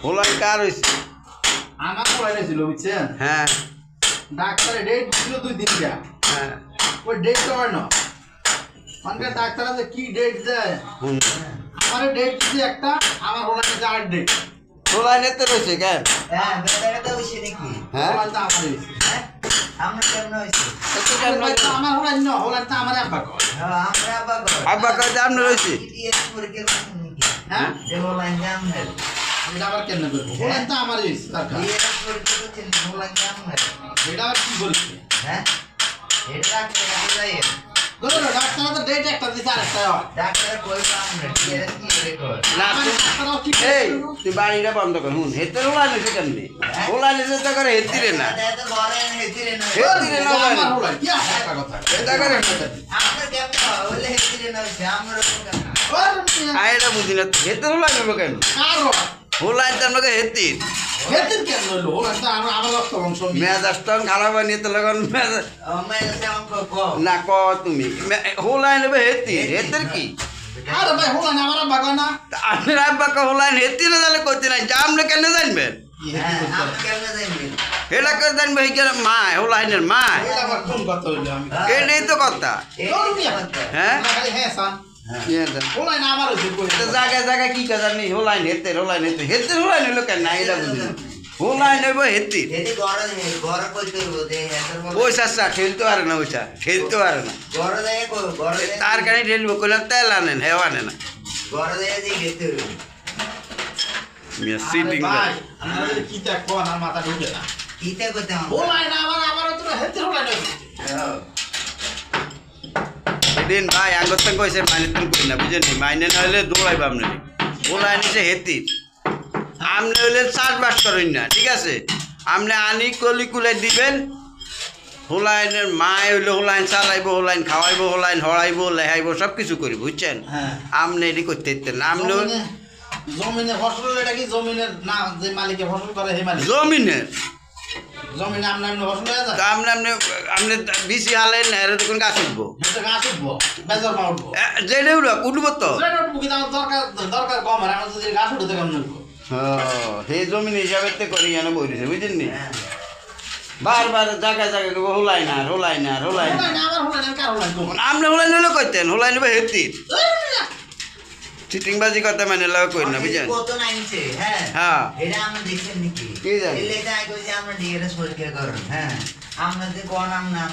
হোলাই কার হইছে? আমার হোলাই ছিল বুঝছেন? হ্যাঁ ডাক্তারে ডেট ছিল 2 দিন যা। হ্যাঁ ওই ডেট তো হয় না। মানে ডাক্তার আছে কি ডেট দেয়? আমার ডেট দিছে একটা, আমার হোলাই দিছে 8 ডেট। হোলাই নিতে রয়েছে কেন? হ্যাঁ বেটাটা তো হইছে নাকি? হ্যাঁ হোলাইটা আমার হইছে। হ্যাঁ আমরা কেমন হইছে? এত কেন হোলাইটা আমার হোলাই না, হোলাইটা আমার আব্বা কয়। হ্যাঁ আমরা আবার আব্বা কয় যে আপনার হইছে? ইটিএস পরীক্ষা করছেন নাকি? হ্যাঁ? দেবো লাইন জাম হেল এটা আবার কেন করব? হোলাইটা আমার হইছে সরকার। ইটিএস পরীক্ষা করছেন দেবো লাইন জাম হেল এটা আবার কি বলছে? হ্যাঁ এটা ডাক্তার কাছে যাই ধরো ডাক্তার তো ডেট একটা দিছে আর একটা হয়। ডাক্তার কই পাম না ইটিএস কি রেকর্ড না আমার তুই ডাক্তারও কি এই তুই বাড়িটা বন্ধ কর হুন হেতে হোলাই নিছে কেমনি? হোলাই নিছে তো করে হেতি রে না এটা তো ঘরে হেতিরে না হেতিরে না আমার বাড়ি। হোলাই কি আছে একটা কথা? এটা করে আমরা কেমন হইলে হেতিরে না হইছে আমরা কেমন ওর আইটা বুঝি না হেতে হোলাই নেবো কেন? কারো হোলাই তো আমাকে হেতি হেতির কেন হইলো? হোলাইটা আমার রক্ত বংশ। মেজাজ তো খারাপ বানিয়ে তো লগন মেজাজ আমার সামনে কো না ক তুমি হোলাই নেবে হেতি হেতের কি? আরে ভাই হোলাই আমার আব্বা কয় না। আপনার আব্বাকে হোলাই হেতি না জানলে করতে নাই জানলে কেন জানবেন? হ্যাঁ আমরা কেমন যাইবে এটা করে জানবে এইখানে মা হোলাইনের মা এটা আবার কোন কথা হইলো আমি? এটাই তো কথা হ্যাঁ খালি হ্যাঁ সান। কি এটা? হোলাই না আমার হইছে কই? এটা জায়গায় জায়গায় কি কথা নেই হোলাই হেতের হোলাই নিল কেন না এটা বুঝি না হোলাই নেবো হেতি এতে ঘরে কই করব দে এত বড় ওই চাষা ঠেলতে পারে না ওইটা ঠেলতে পারে না ঘরে যায় কই ঘরে তার কানে ঠেলবো কইলাম তেল আনেন হেও আনে না ঘরে যায় যে গেতে হইব মিয়া সিটিং ভাই আমরা কি তা কোন আর মাথা ঢুকে না। কিতে কইতে হোলাই না আমার তো হেতির হোলাই না। সেদিন ভাই আঙ্গতন কইছে মাইনে তুমি কই না বুঝেন মাইনে না হলে দৌড়াইব আপনি হোলাই নিচে হেতি আপনি হইলে চাষবাস করেন না ঠিক আছে আপনি আনি কলি কুলাই দিবেন হোলাইনের মায় হইলে হোলাইন চালাইবো হোলাইন খাওয়াইবো হোলাইন হড়াইবো লেহাইবো সব কিছু করিব বুঝছেন হ্যাঁ। আপনি এটি করতে দিতেন না আপনি জমিনে ফসল এটা কি জমিনের না যে মালিকে ফসল করে সেই মালিক জমিনের জমিনে আমনে ফসল হয়ে যায় তা আপনি আপনি আপনি বিসি হালেন না এর দেখুন গাছ উঠবো এটা গাছ উঠবো বেজার মা উঠবো যেটা উঠবো তো যেটা উঠবো কিন্তু আমার দরকার কম আর আমার যদি গাছ উঠতে কেমন উঠবো সেই জমিন হিসাবে তো করি কেন বলিছে বুঝছেন নি বারবার জায়গায় জায়গায় হোলাই না হোলাই না হোলাই না হোলাই না আমার হোলাই না কার হোলাই তো আপনি হোলাই নিলে কইতেন হোলাই নেবে হেতির চিটিংবাজি কথা মানে লাগে কই না বুঝছেন কত নাইছে হ্যাঁ হ্যাঁ এটা আমরা দেখছেন নাকি কি জানি? এলে তাই কই যে আমরা ডিএস পরীক্ষা করুন হ্যাঁ আমরা যে কোন নাম